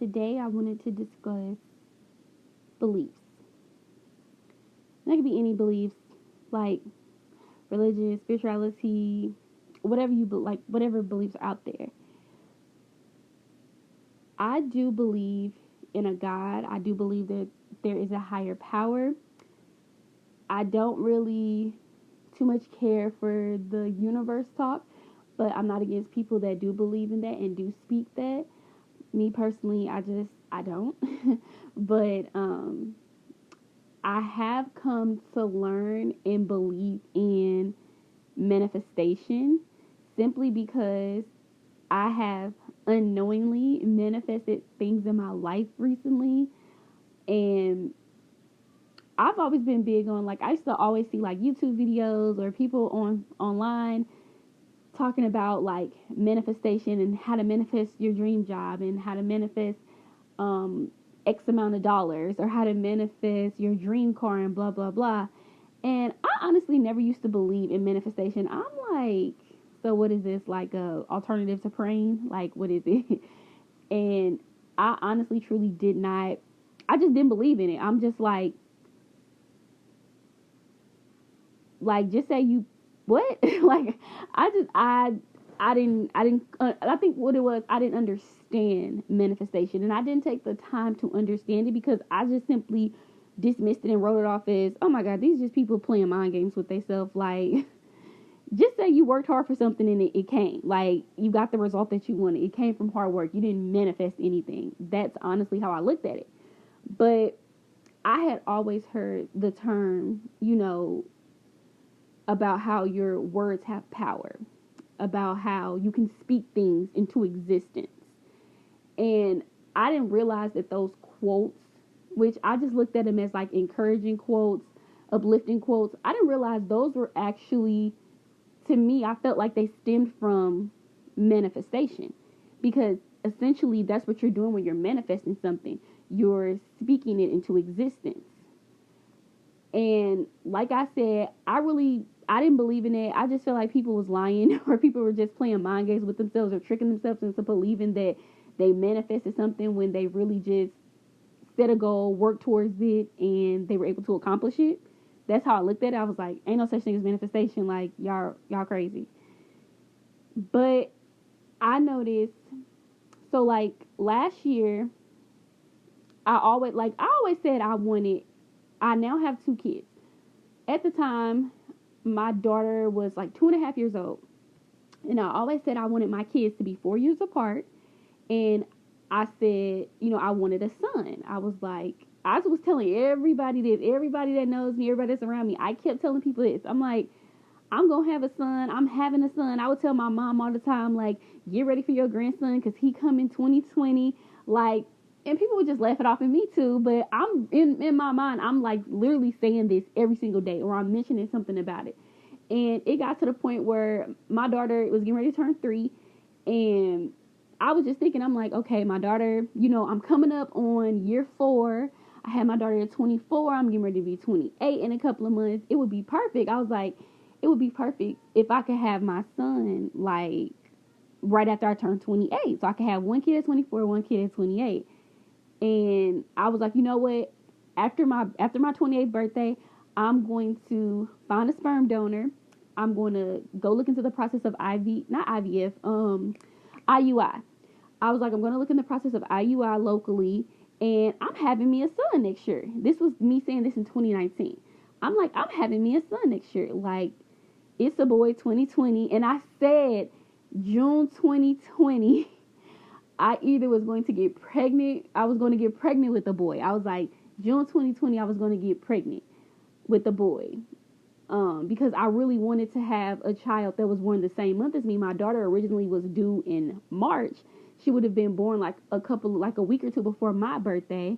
today I wanted to discuss beliefs. That could be any beliefs, like religion, spirituality, whatever like, whatever beliefs are out there. I do believe in a God. I do believe that there is a higher power. I don't really too much care for the universe talk, but I'm not against people that do believe in that and do speak that. Me personally, I don't. But I have come to learn and believe in manifestation simply because I have unknowingly manifested things in my life recently. And I've always been big on, like, I used to always see like YouTube videos or people online talking about like manifestation and how to manifest your dream job and how to manifest um X amount of dollars or how to manifest your dream car and blah blah blah. And I honestly never used to believe in manifestation. I'm like, so what is this, like a alternative to praying? Like, what is it? And I honestly truly did not, I just didn't believe in it. I'm just like just say you what? Like I think what it was, I didn't understand manifestation, and I didn't take the time to understand it because I just simply dismissed it and wrote it off as, oh my god, these are just people playing mind games with themselves. Like, just say you worked hard for something and it came. Like, you got the result that you wanted. It came from hard work. You didn't manifest anything. That's honestly how I looked at it. But I had always heard the term, about how your words have power, about how you can speak things into existence. And I didn't realize that those quotes, which I just looked at them as like encouraging quotes, uplifting quotes, I didn't realize those were actually, to me, I felt like they stemmed from manifestation. Because essentially that's what you're doing when you're manifesting something. You're speaking it into existence. And like I said, I didn't believe in it. I just felt like people was lying or people were just playing mind games with themselves or tricking themselves into believing that they manifested something when they really just set a goal, worked towards it, and they were able to accomplish it. That's how I looked at it. I was like, ain't no such thing as manifestation. Like, y'all crazy. But I noticed, so like last year, I always said I now have 2 kids. At the time, my daughter was like 2.5 years old. And I always said I wanted my kids to be 4 years apart. And I said, I wanted a son. I was telling everybody this, everybody that knows me, everybody that's around me. I kept telling people this. I'm like, I'm going to have a son. I'm having a son. I would tell my mom all the time, like, get ready for your grandson because he come in 2020. Like, and people would just laugh it off at me too. But I'm in my mind, I'm like literally saying this every single day, or I'm mentioning something about it. And it got to the point where my daughter was getting ready to turn 3. And I was just thinking, I'm like, okay, my daughter, I'm coming up on year 4. I had my daughter at 24. I'm getting ready to be 28 in a couple of months. It would be perfect. I was like, it would be perfect if I could have my son like right after I turned 28. So I could have one kid at 24, one kid at 28. And I was like, you know what? After my 28th birthday, I'm going to find a sperm donor. I'm going to go look into the process of not IVF, IUI. I was like, I'm going to look in the process of IUI locally, and I'm having me a son next year. This was me saying this in 2019. I'm like, I'm having me a son next year. Like, it's a boy, 2020. And I said June 2020, I either was going to get pregnant. I was going to get pregnant with a boy. I was like, June 2020, I was going to get pregnant with a boy. Because I really wanted to have a child that was born the same month as me. My daughter originally was due in March. She would have been born like a week or two before my birthday.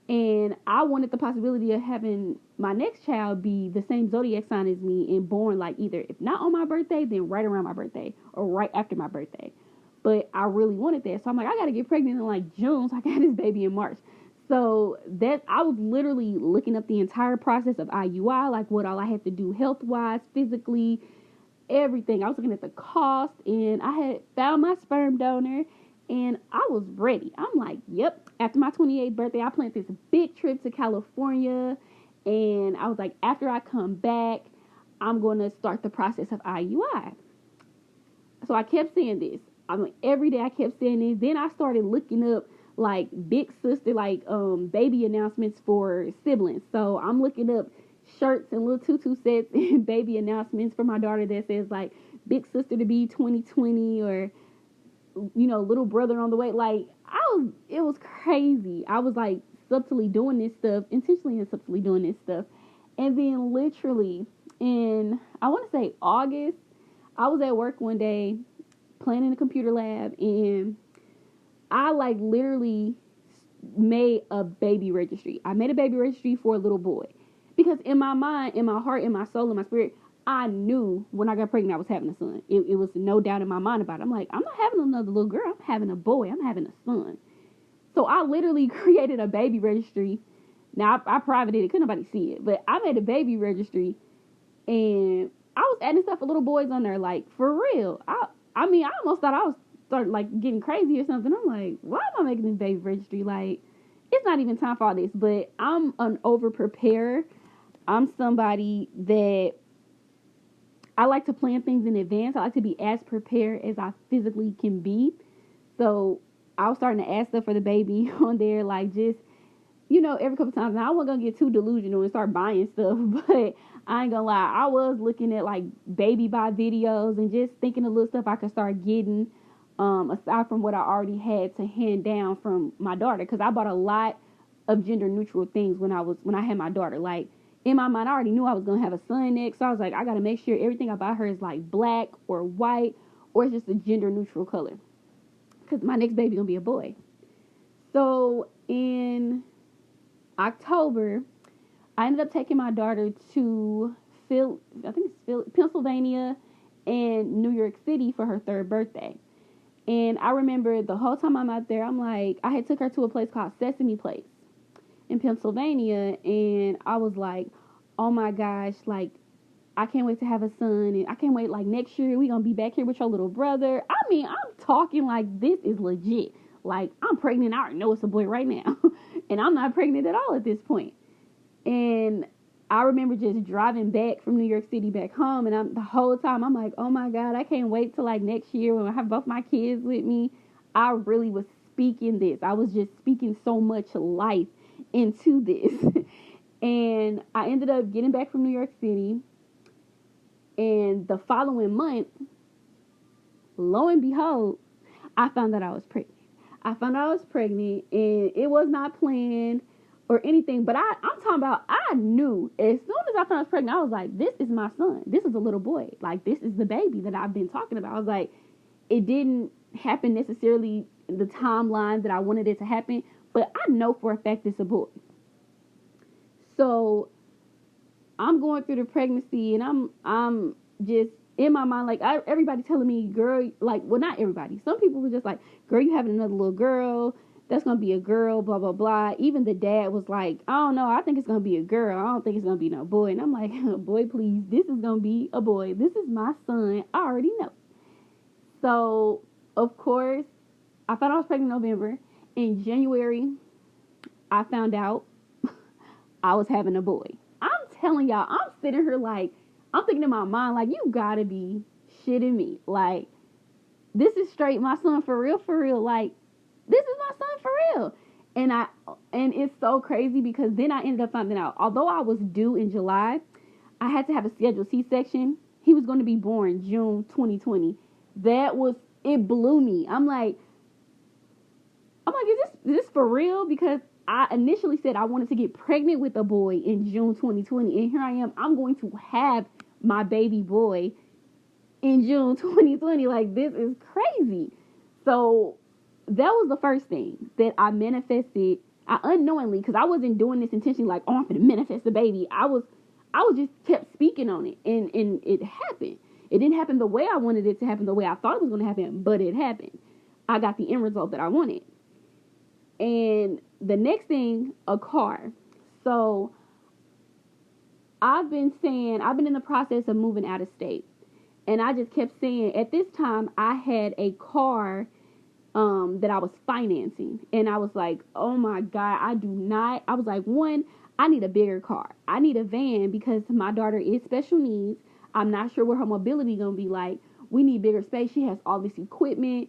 And I wanted the possibility of having my next child be the same zodiac sign as me and born like either, if not on my birthday, then right around my birthday or right after my birthday. But I really wanted that. So I'm like, I got to get pregnant in like June so I can have this baby in March. So that I was literally looking up the entire process of IUI, like what all I had to do health-wise, physically, everything. I was looking at the cost, and I had found my sperm donor, And I was ready. I'm like, yep. After my 28th birthday, I planned this big trip to California. And I was like, after I come back, I'm going to start the process of IUI. So I kept saying this. I mean, every day I kept saying this. Then I started looking up like big sister, like baby announcements for siblings. So I'm looking up shirts and little tutu sets and baby announcements for my daughter that says like big sister to be 2020 or little brother on the way. Like it was crazy. I was like subtly doing this stuff, intentionally and subtly doing this stuff. And then literally in, I want to say August, I was at work one day playing in the computer lab, and I like literally made a baby registry. I made a baby registry for a little boy because in my mind, in my heart, in my soul, in my spirit, I knew when I got pregnant I was having a son. It was no doubt in my mind about it. I'm like, I'm not having another little girl. I'm having a boy. I'm having a son. So I literally created a baby registry. Now I privated it. Couldn't nobody see it, but I made a baby registry, and I was adding stuff for little boys on there, like for real. I mean, I almost thought I was started like getting crazy or something. I'm like, why am I making this baby registry? Like, it's not even time for all this. But I'm an over preparer. I'm somebody that I like to plan things in advance. I like to be as prepared as I physically can be. So I was starting to add stuff for the baby on there, like just every couple times. Now I wasn't gonna get too delusional and start buying stuff, but I ain't gonna lie, I was looking at like baby buy videos and just thinking of little stuff I could start getting, aside from what I already had to hand down from my daughter, because I bought a lot of gender neutral things when I had my daughter. Like in my mind, I already knew I was gonna have a son next, so I was like, I gotta make sure everything I buy her is like black or white or it's just a gender neutral color, because my next baby gonna be a boy. So in October, I ended up taking my daughter to Pennsylvania and New York City for her third birthday. And I remember the whole time I'm out there, I'm like, I had took her to a place called Sesame Place in Pennsylvania, and I was like, oh my gosh, like, I can't wait to have a son, and I can't wait, like, next year we gonna be back here with your little brother. I mean, I'm talking like this is legit. Like, I'm pregnant, I already know it's a boy right now. And I'm not pregnant at all at this point. And I remember just driving back from New York City back home, and the whole time I'm like, oh my God, I can't wait till like next year when I have both my kids with me. I really was speaking this. I was just speaking so much life into this. And I ended up getting back from New York City, and the following month, lo and behold, I found out I was pregnant. And it was not planned or anything, but I'm talking about, I knew as soon as I found I was pregnant, I was like, this is my son. This is a little boy. Like, this is the baby that I've been talking about. I was like, it didn't happen necessarily in the timeline that I wanted it to happen, but I know for a fact it's a boy. So I'm going through the pregnancy, and I'm just in my mind, like, everybody telling me, girl, like, well, not everybody. Some people were just like, girl, you having another little girl. That's going to be a girl, blah, blah, blah. Even the dad was like, I don't know. I think it's going to be a girl. I don't think it's going to be no boy. And I'm like, boy, please, this is going to be a boy. This is my son. I already know. So, of course, I found I was pregnant in November. In January, I found out I was having a boy. I'm telling y'all, I'm sitting here like, I'm thinking in my mind, like, you gotta be shitting me. Like, this is straight my son for real, for real. Like, this is my son for real. And it's so crazy because then I ended up finding out, although I was due in July, I had to have a scheduled C-section. He was going to be born June 2020. It blew me. I'm like, is this for real? Because I initially said I wanted to get pregnant with a boy in June 2020. And here I am. I'm going to have my baby boy in June 2020. Like, this is crazy. So that was the first thing that I manifested. I unknowingly, because I wasn't doing this intentionally, like, oh, I'm going to manifest the baby. I was just kept speaking on it. And it happened. It didn't happen the way I wanted it to happen, the way I thought it was going to happen, but it happened. I got the end result that I wanted. And the next thing, a car. So I've been in the process of moving out of state. And I just kept saying, at this time, I had a car that I was financing. And I was like, oh my God, I was like, one, I need a bigger car. I need a van because my daughter is special needs. I'm not sure what her mobility going to be like. We need bigger space. She has all this equipment.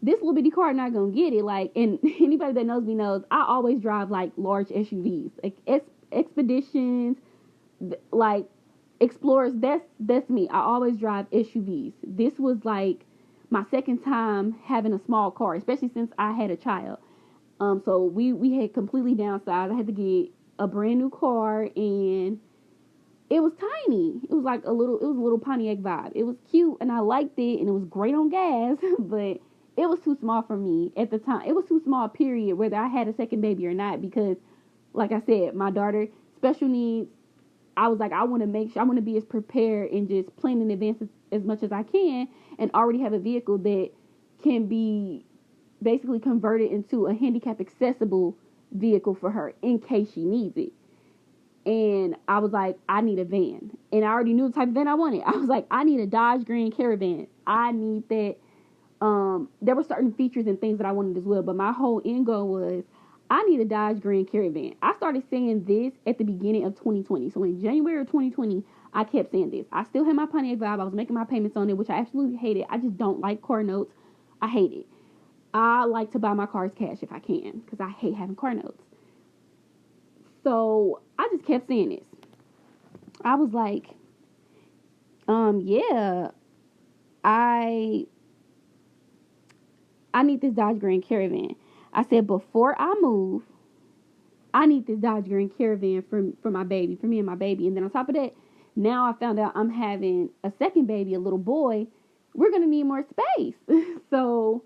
This little bitty car not going to get it. Like, and anybody that knows me knows I always drive like large SUVs, like expeditions, like explorers. That's me. I always drive SUVs. This was like my second time having a small car, especially since I had a child. So we had completely downsized. I had to get a brand new car, and it was tiny. It was like a little Pontiac vibe. It was cute, and I liked it, and it was great on gas, but it was too small for me at the time. It was too small, period, whether I had a second baby or not, because, like I said, my daughter, special needs. I was like, I want to make sure, I want to be as prepared and just plan in advance as much as I can, and already have a vehicle that can be basically converted into a handicap accessible vehicle for her in case she needs it. And I was like, I need a van. And I already knew the type of van I wanted. I was like, I need a Dodge Grand Caravan. I need that. There were certain features and things that I wanted as well, but my whole end goal was I need a Dodge Grand Caravan. I started saying this at the beginning of 2020. So in January of 2020, I kept saying this. I still had my Pontiac vibe. I was making my payments on it, which I absolutely hated. I just don't like car notes. I hate it. I like to buy my cars cash if I can, because I hate having car notes. So I just kept saying this. I was like, yeah, I need this Dodge Grand Caravan. I said, before I move, I need this Dodge Grand Caravan for my baby, for me and my baby. And then on top of that, now I found out I'm having a second baby, a little boy. We're going to need more space. So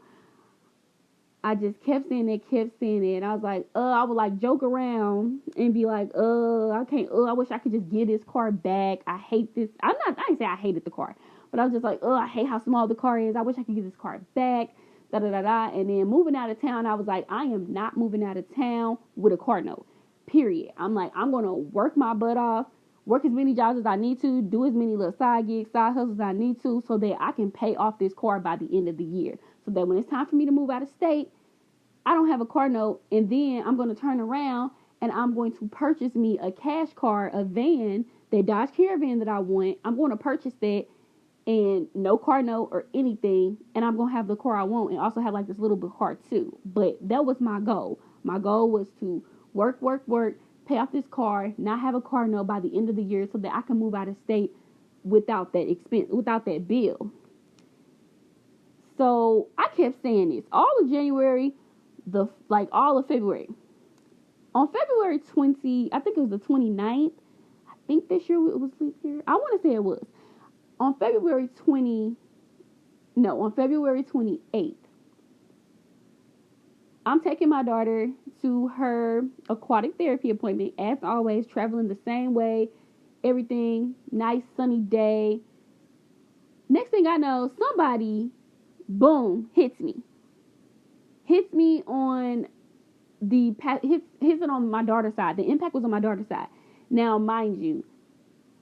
I just kept saying it. And I was like, I would like joke around and be like, I can't, I wish I could just get this car back. I hate this. I didn't say I hated the car, but I was just like, I hate how small the car is. I wish I could get this car back. Da da da da. And then moving out of town, I was like, I am not moving out of town with a car note. Period. I'm like, I'm gonna work my butt off, work as many jobs as I need to, do as many little side gigs, side hustles as I need to, so that I can pay off this car by the end of the year. So that when it's time for me to move out of state, I don't have a car note, and then I'm going to turn around and I'm going to purchase me a cash car, a van, that Dodge Caravan that I want. I'm going to purchase that, and no car note or anything, and I'm going to have the car I want, and also have like this little bit car too. But that was my goal. My goal was to work, pay off this car, not have a car note by the end of the year, so that I can move out of state without that expense, without that bill. So I kept saying this all of January, all of February. On February 20, I think it was the 29th. I think this year it was leap year. I want to say it was. On February 28th, I'm taking my daughter to her aquatic therapy appointment, as always, traveling the same way, everything, nice sunny day. Next thing I know, somebody, boom, hits me on hits it on my daughter's side. The impact was on my daughter's side. Now, mind you,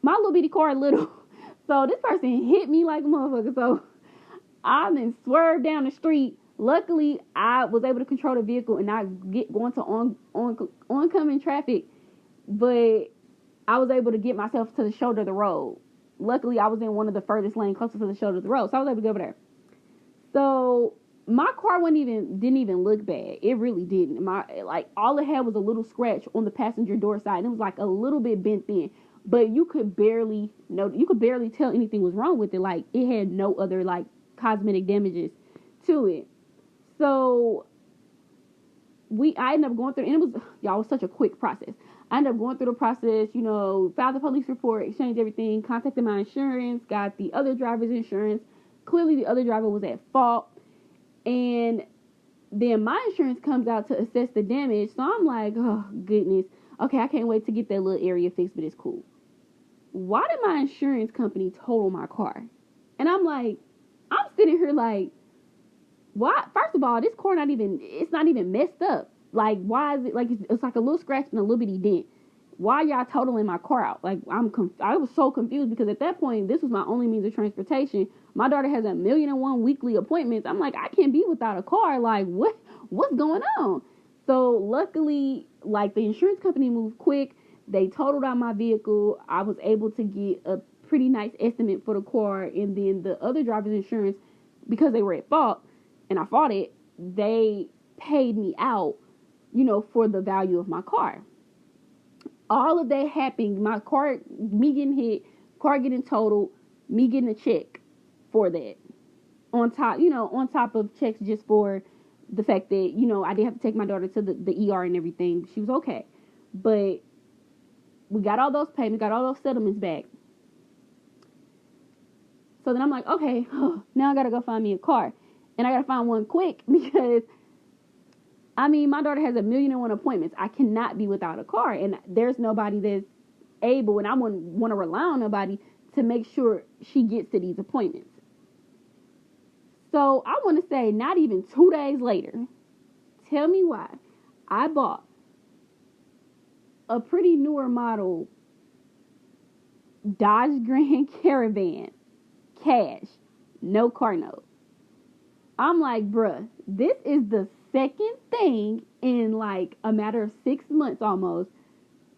my little bitty car little, so this person hit me like a motherfucker. So I then swerved down the street. Luckily, I was able to control the vehicle and not get going to oncoming traffic, but I was able to get myself to the shoulder of the road. Luckily, I was in one of the furthest lanes closest to the shoulder of the road, so I was able to go over there. So my car didn't even look bad. It really didn't. All it had was a little scratch on the passenger door side, and it was like a little bit bent in, but you could barely tell anything was wrong with it. Like, it had no other like cosmetic damages to it. So I ended up going through, and it was such a quick process. I ended up going through the process, filed the police report, exchanged everything, contacted my insurance, got the other driver's insurance. Clearly the other driver was at fault. And then my insurance comes out to assess the damage. So I'm like, oh, goodness. Okay, I can't wait to get that little area fixed, but it's cool. Why did my insurance company total my car? And I'm like, I'm sitting here like, why? First of all, this car it's not even messed up. Like, why is it, like, it's like a little scratch and a little bitty dent. why y'all totaling my car out? Like, I was so confused because at that point, this was my only means of transportation. My daughter has 1,000,001 weekly appointments. I'm like, I can't be without a car. Like, what's going on? So luckily, like, the insurance company moved quick. They totaled out my vehicle. I was able to get a pretty nice estimate for the car. And then the other driver's insurance, because they were at fault and I fought it, they paid me out, for the value of my car. All of that happened. My car, me getting hit, car getting totaled, me getting a check for that. On top of checks just for the fact that, I did have to take my daughter to the ER and everything. She was okay. But we got all those payments, got all those settlements back. So then I'm like, okay, now I got to go find me a car. And I got to find one quick because, my daughter has 1,000,001 appointments. I cannot be without a car. And there's nobody that's able, and I wouldn't want to rely on nobody to make sure she gets to these appointments. So I want to say not even 2 days later, tell me why I bought a pretty newer model Dodge Grand Caravan, cash, no car note. I'm like, bruh, this is the second thing in like a matter of 6 months almost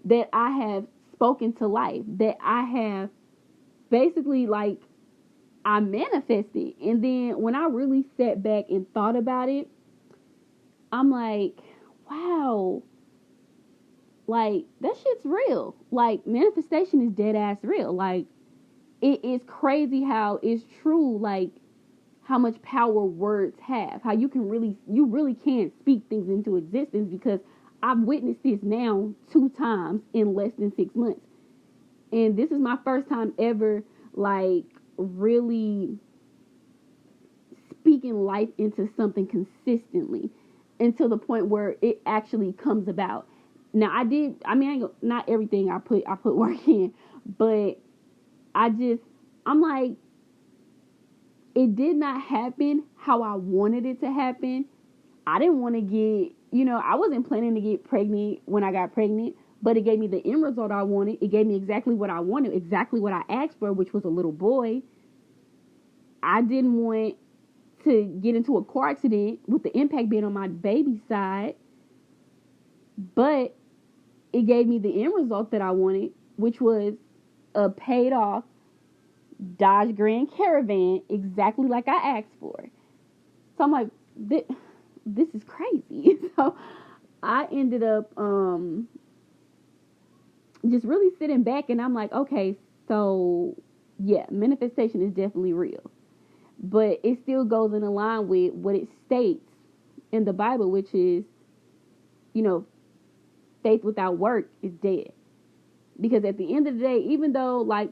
that I have spoken to life, that I have basically like I manifested. And then when I really sat back and thought about it, I'm like, wow, like that shit's real. Like manifestation is dead ass real. Like it is crazy how it's true. Like how much power words have, how you really can speak things into existence, because I've witnessed this now 2 times in less than 6 months. And this is my first time ever, like, really speaking life into something consistently, until the point where it actually comes about. Now, not everything I put work in, but I'm like, it did not happen how I wanted it to happen. I didn't want to get, I wasn't planning to get pregnant when I got pregnant, but it gave me the end result I wanted. It gave me exactly what I wanted, exactly what I asked for, which was a little boy. I didn't want to get into a car accident with the impact being on my baby's side, but it gave me the end result that I wanted, which was a paid off Dodge Grand Caravan, exactly like I asked for. So I'm like, this is crazy. So I ended up just really sitting back, and I'm like, okay, so yeah, manifestation is definitely real. But it still goes in line with what it states in the Bible, which is, faith without work is dead. Because at the end of the day, even though like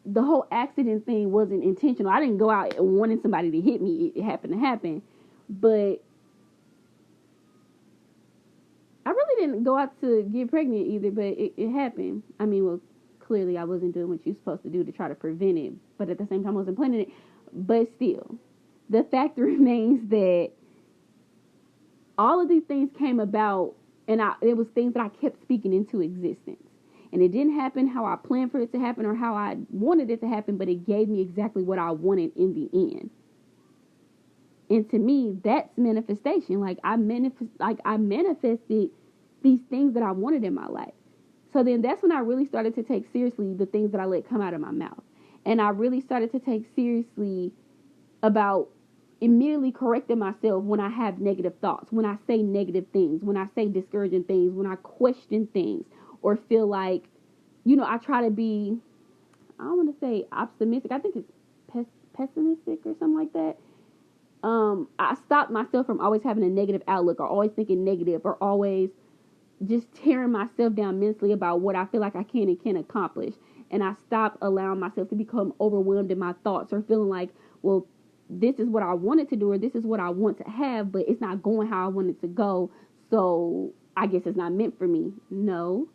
the whole accident thing wasn't intentional, I didn't go out wanting somebody to hit me. It happened to happen. But I really didn't go out to get pregnant either, but it happened. Clearly I wasn't doing what you're supposed to do to try to prevent it, but at the same time I wasn't planning it. But still, the fact remains that all of these things came about, and it was things that I kept speaking into existence. And it didn't happen how I planned for it to happen or how I wanted it to happen, but it gave me exactly what I wanted in the end. And to me, that's manifestation. Like I manifested these things that I wanted in my life. So then that's when I really started to take seriously the things that I let come out of my mouth. And I really started to take seriously about immediately correcting myself when I have negative thoughts, when I say negative things, when I say discouraging things, when I question things, or feel like, I try to be, I don't want to say optimistic. I think it's pessimistic or something like that. I stopped myself from always having a negative outlook, or always thinking negative, or always just tearing myself down mentally about what I feel like I can and can't accomplish. And I stopped allowing myself to become overwhelmed in my thoughts, or feeling like, well, this is what I wanted to do, or this is what I want to have, but it's not going how I want it to go, so I guess it's not meant for me. No.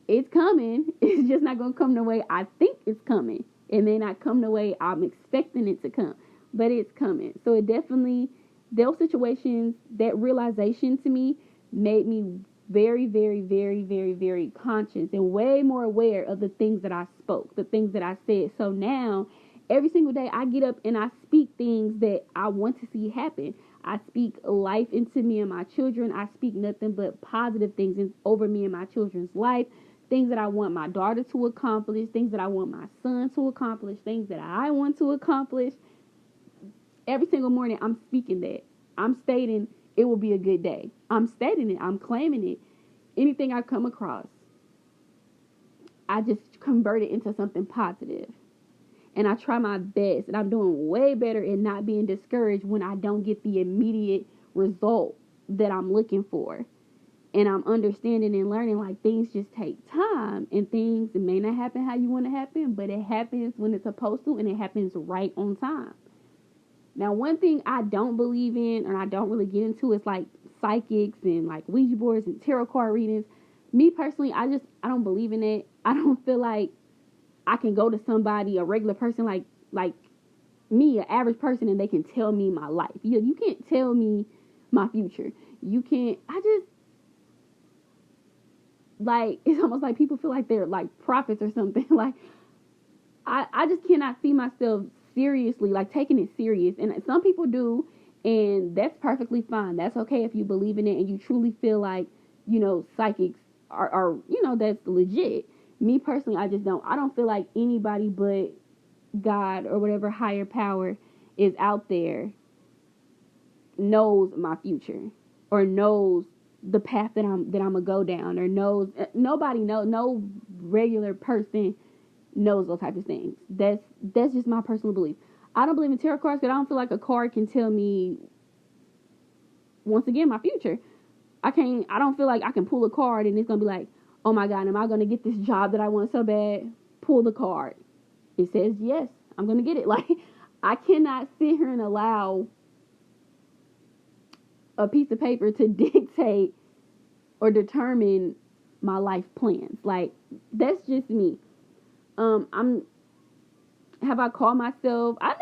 It's coming. It's just not going to come the way I think it's coming. It may not come the way I'm expecting it to come, but it's coming. So it definitely, those situations, that realization to me made me very, very, very, very, very conscious and way more aware of the things that I spoke, the things that I said. So now, every single day, I get up and I speak things that I want to see happen. I speak life into me and my children. I speak nothing but positive things over me and my children's life. Things that I want my daughter to accomplish, things that I want my son to accomplish, things that I want to accomplish. Every single morning, I'm speaking that. I'm stating it will be a good day. I'm stating it. I'm claiming it. Anything I come across, I just convert it into something positive. And I try my best. And I'm doing way better in not being discouraged when I don't get the immediate result that I'm looking for. And I'm understanding and learning like things just take time. And things may not happen how you want to happen, but it happens when it's supposed to, and it happens right on time. Now, one thing I don't believe in, and I don't really get into, is like psychics and like Ouija boards and tarot card readings. Me personally, I don't believe in it. I don't feel like I can go to somebody, a regular person like me, an average person, and they can tell me my life. You can't tell me my future. You can't. I just like, it's almost like people feel like they're like prophets or something. Like I just cannot see myself seriously, like taking it serious. And some people do, and that's perfectly fine. That's okay if you believe in it and you truly feel like, psychics are that's legit. Me personally, I don't feel like anybody but God or whatever higher power is out there knows my future or knows the path that I'm gonna go down, or knows. Nobody knows. No regular person knows those types of things. That's just my personal belief. I don't believe in tarot cards because I don't feel like a card can tell me, once again, my future. I don't feel like I can pull a card and it's gonna be like, oh my God, am I gonna get this job that I want so bad? Pull the card. It says yes, I'm gonna get it. Like, I cannot sit here and allow a piece of paper to dictate or determine my life plans. Like, that's just me. Have I called myself? I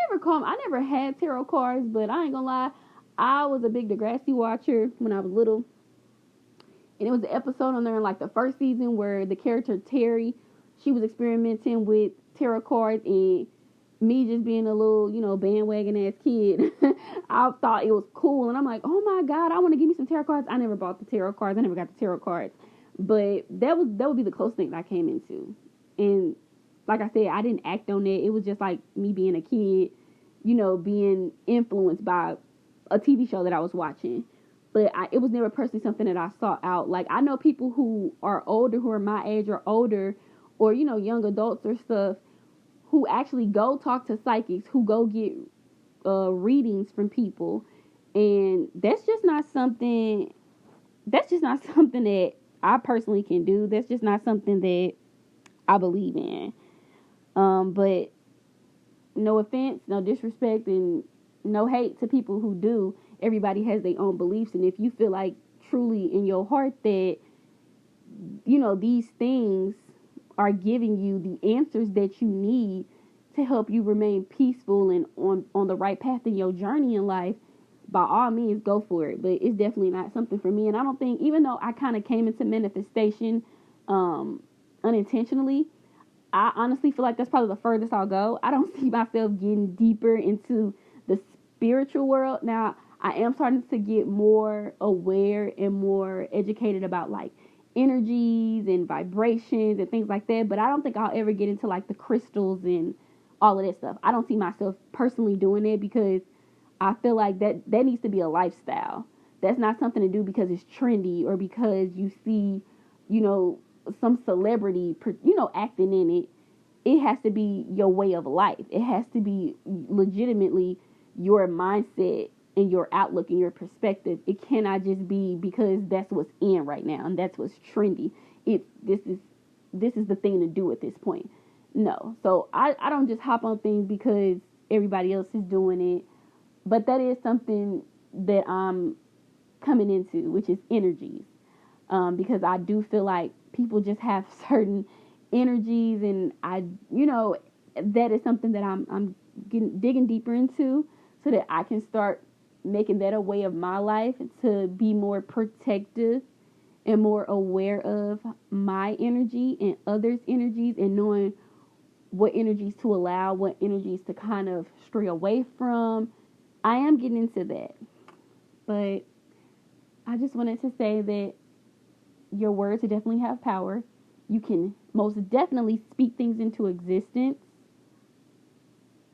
never had tarot cards, but I ain't gonna lie. I was a big Degrassi watcher when I was little. And it was an episode on there in like the first season where the character Terry, she was experimenting with tarot cards, and me just being a little, bandwagon ass kid, I thought it was cool. And I'm like, oh my God, I want to give me some tarot cards. I never bought the tarot cards. I never got the tarot cards. But that would be the closest thing that I came into. And like I said, I didn't act on it. It was just like me being a kid, being influenced by a TV show that I was watching. But it was never personally something that I sought out. Like, I know people who are older, who are my age or older, or, young adults or stuff, who actually go talk to psychics, who go get readings from people. And that's just not something that I personally can do. That's just not something that I believe in. But no offense, no disrespect, and no hate to people who do. Everybody has their own beliefs, and if you feel like truly in your heart that, these things are giving you the answers that you need to help you remain peaceful and on the right path in your journey in life, by all means, go for it. But it's definitely not something for me. And I don't think, even though I kind of came into manifestation unintentionally, I honestly feel like that's probably the furthest I'll go. I don't see myself getting deeper into the spiritual world. Now, I am starting to get more aware and more educated about like energies and vibrations and things like that. But I don't think I'll ever get into like the crystals and all of that stuff. I don't see myself personally doing it because I feel like that needs to be a lifestyle. That's not something to do because it's trendy or because you see, some celebrity, acting in it. It has to be your way of life. It has to be legitimately your mindset and your outlook and your perspective. It cannot just be because that's what's in right now and that's what's trendy. This is the thing to do at this point. No. So I don't just hop on things because everybody else is doing it. But that is something that I'm coming into, which is energies. Because I do feel like people just have certain energies, and that is something that I'm digging deeper into, so that I can start making that a way of my life to be more protective and more aware of my energy and others' energies, and knowing what energies to allow, what energies to kind of stray away from. I am getting into that. But I just wanted to say that your words definitely have power. You can most definitely speak things into existence.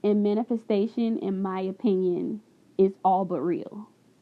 And manifestation, in my opinion, is all but real.